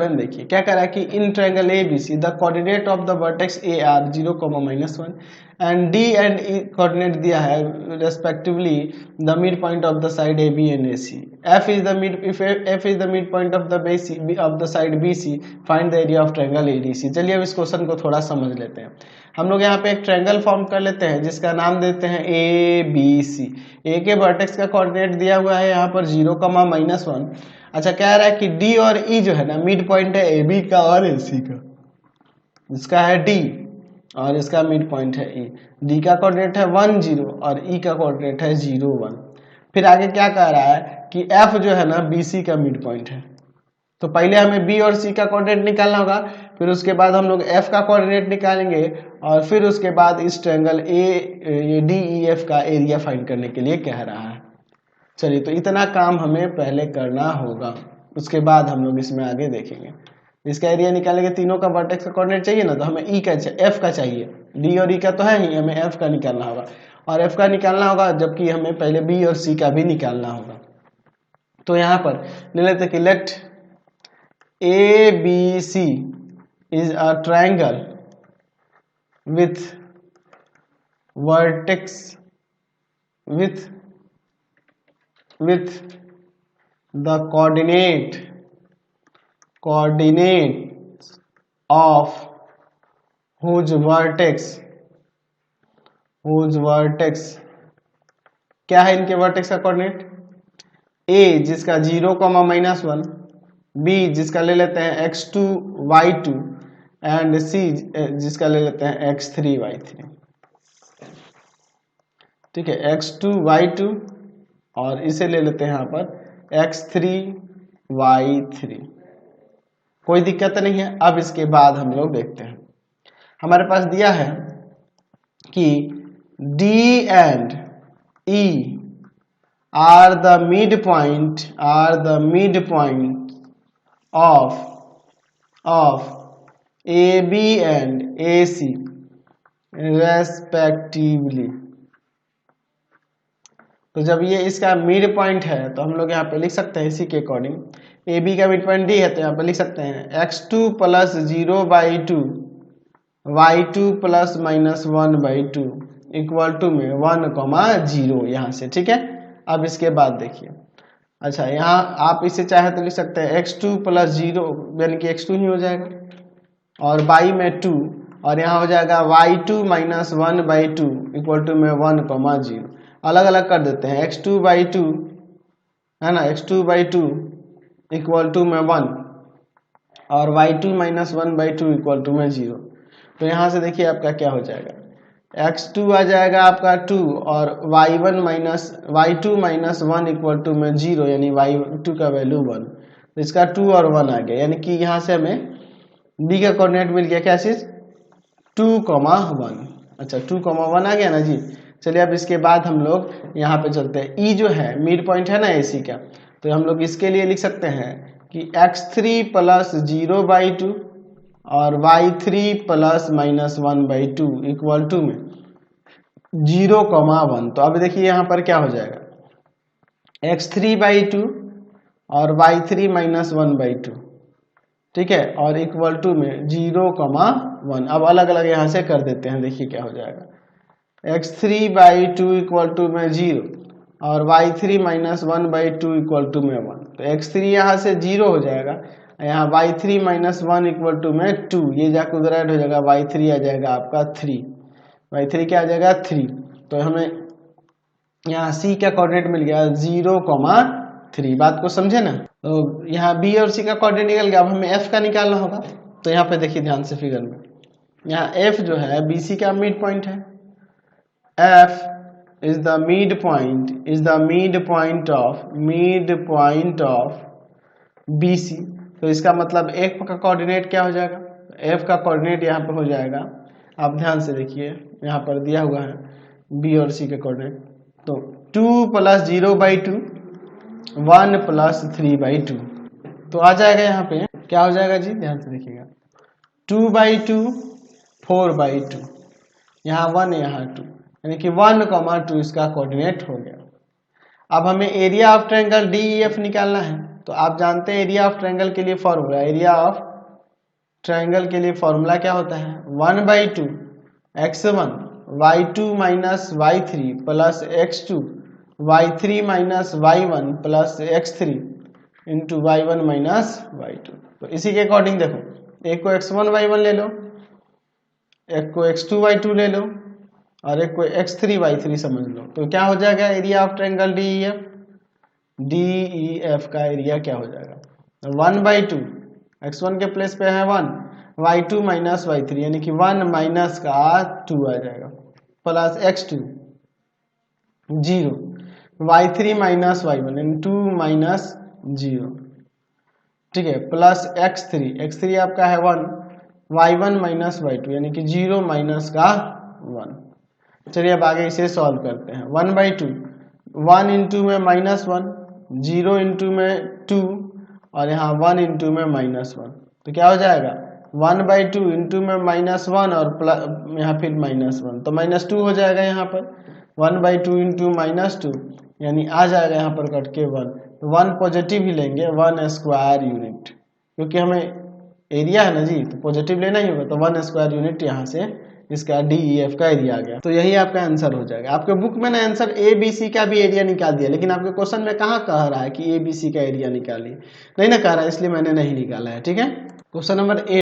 Student देखिए क्या कह रहा है कि in triangle A B C the coordinate of the vertex A are 0,-1 and D and E coordinate दिया है respectively the mid point of the side A B and A C F is the mid if F is the mid point of the B C of the side B C find the area of triangle A D C. चलिए अब इस question को थोड़ा समझ लेते हैं। हम लोग यहाँ पे एक ट्रायंगल फॉर्म कर लेते हैं जिसका नाम देते हैं ए बी सी। ए के वर्टेक्स का कोऑर्डिनेट दिया हुआ है यहाँ पर 0,-1। अच्छा कह रहा है कि डी और ई जो है ना मिड पॉइंट है ए बी का और ए सी का, इसका है डी और इसका मिड पॉइंट है ई। डी का कोऑर्डिनेट है 1, 0 और ई का कोऑर्डिनेट है 0, 1। फिर आगे क्या कह रहा है कि एफ जो है ना बी सी का मिड पॉइंट है, तो पहले हमें बी और सी का कोऑर्डिनेट निकालना होगा, फिर उसके बाद हम लोग एफ का कोऑर्डिनेट निकालेंगे और फिर उसके बाद इस triangle A D E F का एरिया फाइंड करने के लिए कह रहा है। चलिए तो इतना काम हमें पहले करना होगा, उसके बाद हम लोग इसमें आगे देखेंगे। इसका एरिया निकालेंगे, तीनों का वर्टेक्स का कोऑर्डिनेट चाहिए ना, तो हमें ई का एफ का चाहिए, डी और ई का तो है ही, हमें एफ का निकालना होगा और एफ का निकालना होगा जबकि हमें पहले बी और सी का भी निकालना होगा। तो यहाँ पर ले लेते कि let A B C is a triangle with vertex with the coordinates of whose vertex क्या है इनके वर्टेक्स का कोऑर्डिनेट, ए जिसका 0,-1, बी जिसका ले लेते हैं x2 y2 एंड सी जिसका ले लेते हैं x3 y3। ठीक है, x2 y2 और इसे ले लेते हैं यहाँ पर x3 y3। कोई दिक्कत नहीं है। अब इसके बाद हम लोग देखते हैं, हमारे पास दिया है कि D and E are the mid point of AB and AC respectively. तो जब ये इसका मिड पॉइंट है तो हम लोग यहाँ पे लिख सकते हैं इसी के अकॉर्डिंग, AB का मिड पॉइंट D है तो यहाँ पे लिख सकते हैं x2 + 0/2 y2 + -1/2 इक्वल टू में 1,0 यहाँ से। ठीक है, अब इसके बाद देखिए, अच्छा यहाँ आप इसे चाहे तो लिख सकते हैं x2 + 0 यानी कि x2 ही हो जाएगा और y में 2 और यहाँ हो जाएगा y2 - 1/2 इक्वल टू में 1,0। अलग अलग कर देते हैं, x2/2 है ना, x2/2 इक्वल टू में 1 और y2 - 1/2 इक्वल टू में 0। तो यहाँ से देखिए आपका क्या हो जाएगा, x2 आ जाएगा आपका 2 और y2 - 1 इक्वल टू में 0 यानी y2 का वैल्यू 1। तो इसका 2 और 1 आ गया, यानी कि यहाँ से हमें B का कोऑर्डिनेट मिल गया क्या चीज, 2,1। अच्छा 2,1 आ गया ना जी। चलिए अब इसके बाद हम लोग यहाँ पे चलते हैं, E जो है मिड पॉइंट है ना AC का, तो हम लोग इसके लिए लिख सकते हैं कि x3 + 0/2 और y3 + -1/2 इक्वल टू में 0,1। तो अब देखिए यहाँ पर क्या हो जाएगा, x3/2 और y3 - 1/2, ठीक है, और इक्वल टू में 0,1। अब अलग अलग यहाँ से कर देते हैं, देखिए क्या हो जाएगा, x3/2 इक्वल टू में 0 और y3 - 1/2 इक्वल टू में 1। तो x3 यहाँ से 0 हो जाएगा, यहाँ y3 - 1 इक्वल टू में 2, ये जाकर उधर ऐड हो जाएगा, y3 आ जाएगा आपका 3, y3 क्या आ जाएगा 3। तो हमें यहाँ C का कोऑर्डिनेट मिल गया 0,3। बात को समझे ना। तो यहाँ B और C का कोऑर्डिनेट निकल गया, अब हमें F का निकालना होगा। तो यहाँ पे देखिए ध्यान से फिगर में, यहाँ F जो है BC का मिड पॉइंट है, F is the midpoint of BC। तो इसका मतलब F का कोऑर्डिनेट क्या हो जाएगा, F का कोऑर्डिनेट यहाँ पर हो जाएगा, आप ध्यान से देखिए यहाँ पर दिया हुआ है B और C का कोऑर्डिनेट, तो 2 + 0/2 1 + 3/2। तो आ जाएगा यहाँ पे क्या हो जाएगा जी, ध्यान से देखिएगा, 2/2 4/2, यहाँ 1 यहाँ 2, यानी कि 1,2 इसका कोऑर्डिनेट हो गया। अब हमें एरिया ऑफ ट्रायंगल DEF निकालना है, तो आप जानते हैं एरिया ऑफ ट्रायंगल के लिए फॉर्मूला, एरिया ऑफ ट्रायंगल के लिए फॉर्मूला क्या होता है, 1/2 x1 y2 minus y3 plus x2 y3 minus y1 plus x3 into y1 minus y2। तो इसी के अकॉर्डिंग देखो, एक को x1 y1 ले लो, एक को x2 y2 ले लो और एक को x3 y3 समझ लो। तो क्या हो जाएगा area of triangle DEF, DEF का एरिया क्या हो जाएगा, 1/2 x1 के प्लेस पे है 1, y2 माइनस y3 यानी कि 1 माइनस का 2 आ जाएगा plus x2 0, y3 minus y1 यानी 2 माइनस 0, ठीक है, प्लस x3 आपका है 1, y1 माइनस y2 यानी कि 0 माइनस का 1। चलिए अब आगे इसे सॉल्व करते हैं। 1/2 1 इंटू में -1, 0 इंटू में 2 और यहाँ 1 इंटू में -1, तो क्या हो जाएगा 1/2 इंटू में -1 और यहाँ फिर -1, तो -2 हो जाएगा यहाँ पर। 1/2 इंटू -2 यानी आ जाएगा यहाँ पर कट के 1, तो 1 पॉजिटिव ही लेंगे, 1 स्क्वायर यूनिट, क्योंकि हमें एरिया है ना जी, तो पॉजिटिव लेना ही होगा, तो 1 स्क्वायर यूनिट यहाँ से इसका DEF का एरिया आ गया। तो यही आपका आंसर हो जाएगा। आपके बुक में ना आंसर ABC का भी एरिया निकाल दिया, लेकिन आपके क्वेश्चन में कहाँ कह रहा है कि ABC का एरिया निकालिए, नहीं ना कह रहा है, इसलिए मैंने नहीं निकाला है। ठीक है, क्वेश्चन नंबर 8